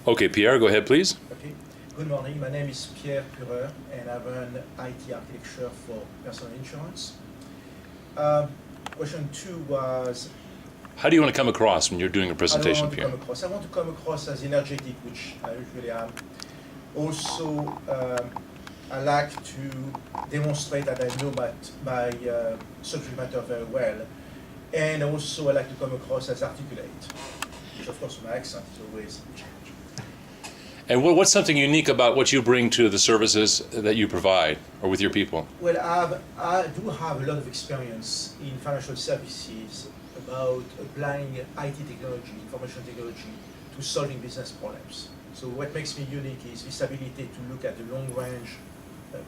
Okay, Pierre, go ahead, please. Okay. Good morning. My name is Pierre Purer, and I run IT architecture for personal insurance. Question 2 was, How do you want to come across when you're doing a how do I presentation, want to Pierre? come across? I want to come across as energetic, which I usually am. Also, I like to demonstrate that I know my subject matter very well. And also, I like to come across as articulate, which of course my accent is always a challenge. And what's something unique about what you bring to the services that you provide or with your people? Well, I do have a lot of experience in financial services about applying IT technology, information technology, to solving business problems. So what makes me unique is this ability to look at the long-range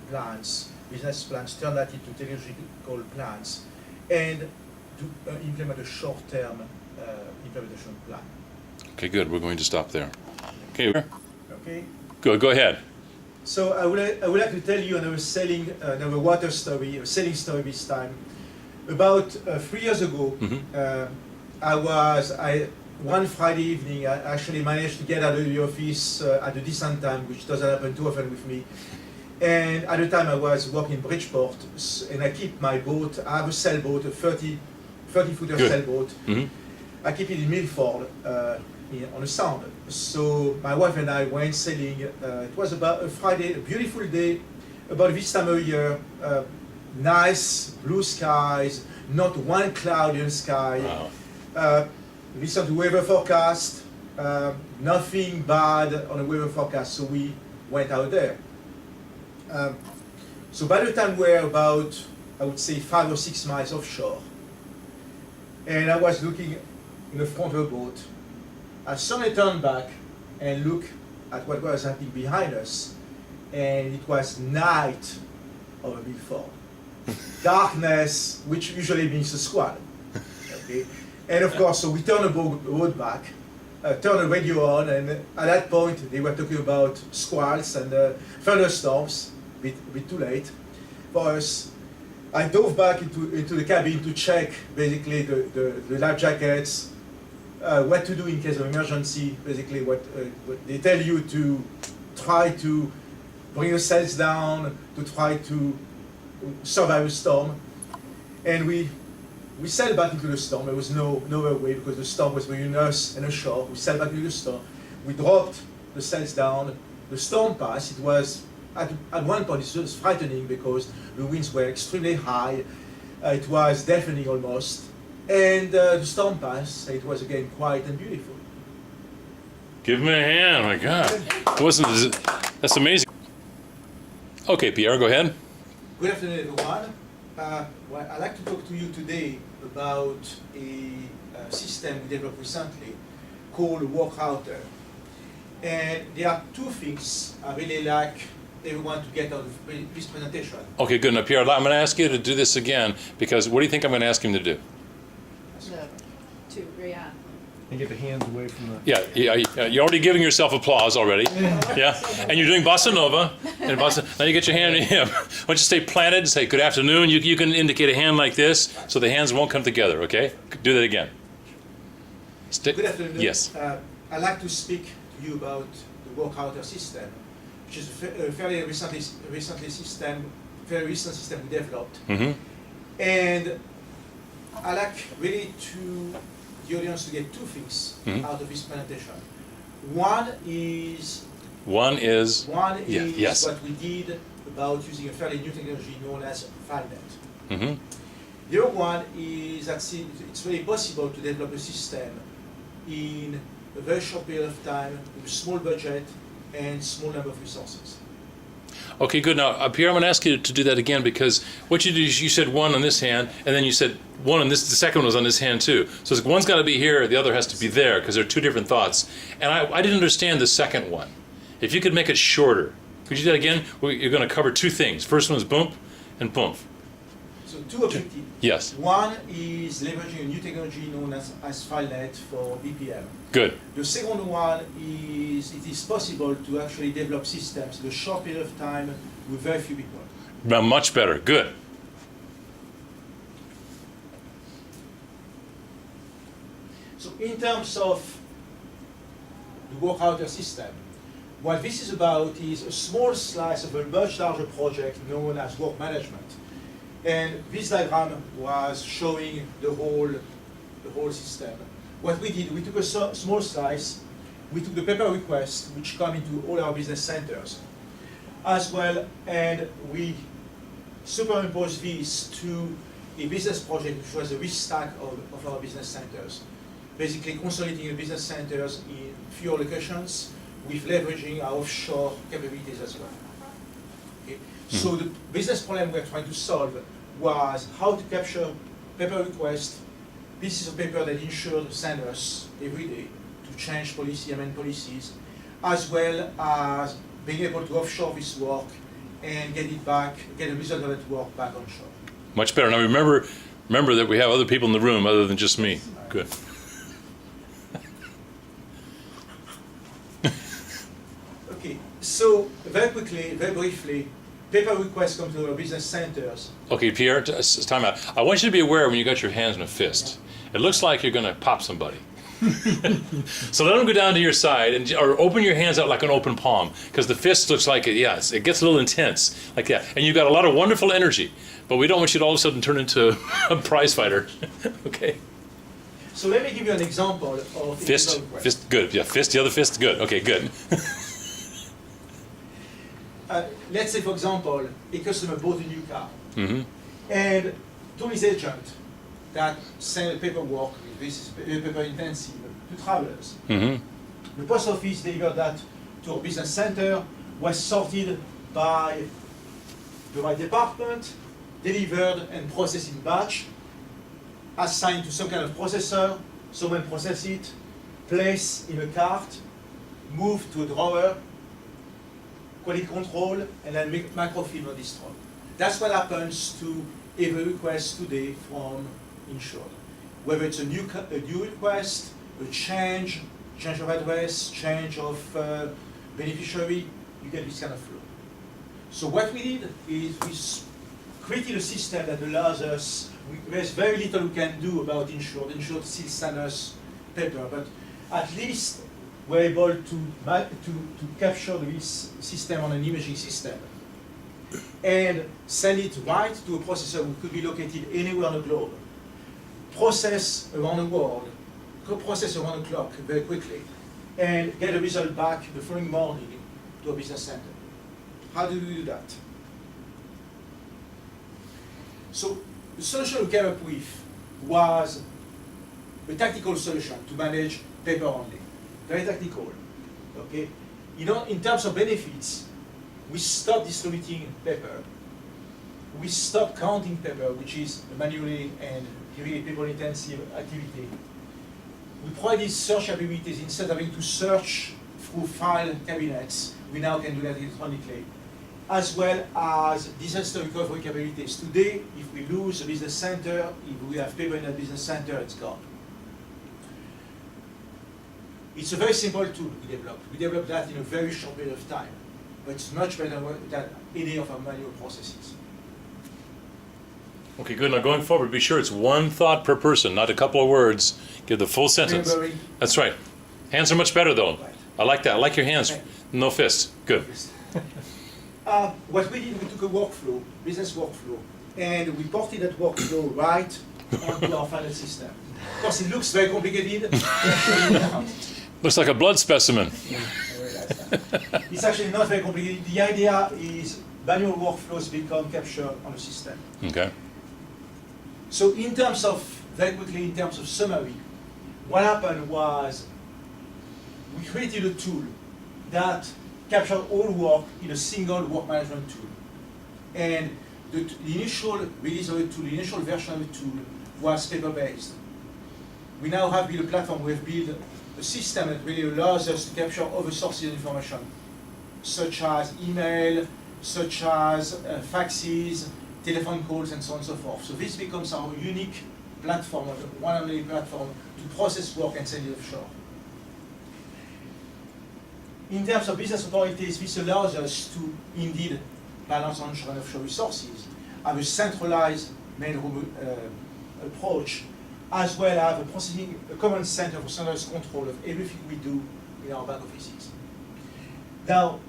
plans, business plans, turn that into technological plans, and to implement a short-term implementation plan. Okay, good. We're going to stop there. Okay, Okay. go ahead. So I would like to tell you another water story, a selling story this time. About 3 years ago, one Friday evening, I actually managed to get out of the office at a decent time, which doesn't happen too often with me. And at the time I was working in Bridgeport, and I keep my boat, I have a sailboat, a 30-footer sailboat. I keep it in Milford on the Sound. So my wife and I went sailing. It was about a Friday, a beautiful day, about this time of year. Nice blue skies, not one cloud in the sky. Wow. Listen to weather forecast, nothing bad on the weather forecast, so we went out there. So by the time we were about, I would say 5 or 6 miles offshore, and I was looking in the front of the boat, I suddenly turned back and looked at what was happening behind us, and it was night over Milford. Darkness, which usually means a squall. Okay? And of course, so we turned the boat back, turned the radio on, and at that point they were talking about squalls and thunderstorms. A bit too late for us. I dove back into the cabin to check basically the life jackets, what to do in case of emergency. Basically, what they tell you to try to bring the sails down, to try to survive a storm. And we sailed back into the storm. There was no other way because the storm was between us and the shore. We sailed back into the storm. We dropped the sails down. The storm passed. It was at one point it was frightening because the winds were extremely high. It was deafening almost. And the storm passed. It was again quiet and beautiful. Give me a hand. My God, that's amazing. Okay, Pierre, go ahead. Good afternoon, everyone. Well, I'd like to talk to you today about a system we developed recently called WorkRouter. And there are 2 things I really like everyone to get out of this presentation. Okay, good. Now, Pierre, I'm going to ask you to do this again because what do you think I'm going to ask him to do? To react. And get the hands away from the... Yeah, you're already giving yourself applause already. Yeah, and you're doing bossa nova. And now you get your hand in him. Why don't you stay planted and say good afternoon? You can indicate a hand like this so the hands won't come together, okay? Do that again. Good afternoon. Yes. I'd like to speak to you about the WorkRouter system, which is a fairly recent system we developed. And I like really the audience to get 2 things out of this presentation. One is Yes. what we did about using a fairly new technology known as FileNet. The other one is that it's really possible to develop a system in a very short period of time with a small budget and small number of resources. Okay, good. Now, Pierre, I'm going to ask you to do that again because what you did is you said one on this hand, and then you said one on this. The second one was on this hand too. So one's got to be here, the other has to be there because they're 2 different thoughts. And I didn't understand the second one. If you could make it shorter, could you do that again? You're going to cover 2 things. First one is boom and boom. So 2 objectives. Yes. One is leveraging a new technology known as FileNet for BPM. Good. The second one is it is possible to actually develop systems in a short period of time with very few people. Much better. Good. So in terms of the work router system. What this is about is a small slice of a much larger project known as work management. And this diagram was showing the whole system. What we did, we took a small slice, we took the paper request, which come into all our business centers, as well, and we superimposed this to a business project which was a restack of our business centers. Basically consolidating the business centers in fewer locations with leveraging our offshore capabilities as well. Okay? So the business problem we're trying to solve was how to capture paper requests, pieces of paper that insured send us every day to change policy, amend policies, as well as being able to offshore this work and get it back, get the result of that work back onshore. Much better. Now remember that we have other people in the room other than just me. Good. Okay, so very quickly, very briefly, paper requests come to our business centers. Okay, Pierre, time out. I want you to be aware when you got your hands in a fist. It looks like you're going to pop somebody. So let them go down to your side or open your hands out like an open palm, because the fist looks like it gets a little intense like that. And you've got a lot of wonderful energy, but we don't want you to all of a sudden turn into a prize fighter. Okay. So let me give you an example of Fist, good. Yeah, fist, the other fist, good. Okay, good. Let's say, for example, a customer bought a new car, Mm-hmm. and told his agent that send paperwork, this is paper intensive, to travelers. Mm-hmm. The post office delivered that to our business center, was sorted by the right department, delivered and processed in batch, assigned to some kind of processor, someone process it, place in a cart, move to a drawer, quality control, and then microfilm or destroy. That's what happens to every request today from insured. Whether it's a new request, a change of address, change of beneficiary, you get this kind of flow. So what we did is we created a system that allows us, there's very little we can do about insured. Insured still send us paper, but at least we're able to capture this system on an imaging system and send it right to a processor which could be located anywhere on the globe. Process around the world, process around the clock very quickly, and get a result back the following morning to a business center. How do we do that? So the solution we came up with was a tactical solution to manage paper only. Very technical. Okay? In terms of benefits, we stopped distributing paper. We stopped counting paper, which is a manually and really people-intensive activity. We provided search capabilities instead of having to search through file cabinets. We now can do that electronically, as well as disaster recovery capabilities. Today, if we lose a business center, if we have paper in a business center, it's gone. It's a very simple tool we developed. We developed that in a very short period of time, but it's much better than any of our manual processes. Okay, good. Now going forward, be sure it's one thought per person, not a couple of words. Give the full sentence. Remembering- That's right. Hands are much better though. Right. I like that. I like your hands. No fists. Good. What we did, we took a workflow, business workflow, and we ported that workflow right onto our final system. Of course, it looks very complicated. Looks like a blood specimen. It's actually not very complicated. The idea is manual workflows become captured on the system. Okay. So in terms of, very quickly, in terms of summary, what happened was we created a tool that captured all work in a single work management tool. And the initial release of the tool, the initial version of the tool was paper-based. We now have built a platform, we have built a system that really allows us to capture other sources of information, such as email, such as faxes, telephone calls, and so on and so forth. So this becomes our unique platform, one and only platform to process work and send it offshore. In terms of business authorities, this allows us to indeed balance onshore and offshore resources, have a centralized mailroom approach, as well as a command center for standardized control of everything we do in our back offices. Now,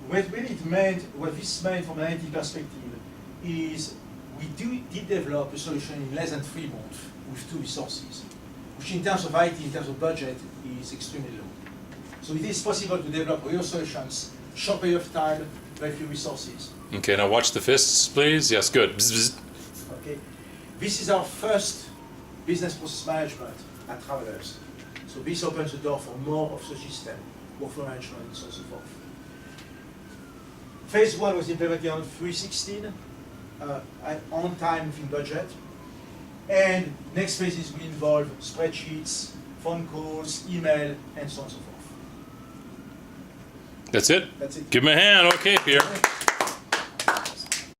what this meant from an IT perspective is we did develop a solution in less than 3 months with 2 resources, which in terms of IT, in terms of budget, is extremely low. So it is possible to develop real solutions, short period of time, very few resources. Okay, now watch the fists, please. Yes, good. Bzz, bzz. Okay, this is our first business process management at Travelers. So this opens the door for more of the system, workflow management, and so on and so forth. Phase 1 was implemented on 3/16, on time within budget. And next phases will involve spreadsheets, phone calls, email, and so on and so forth. That's it? That's it. Give him a hand. Okay, Pierre.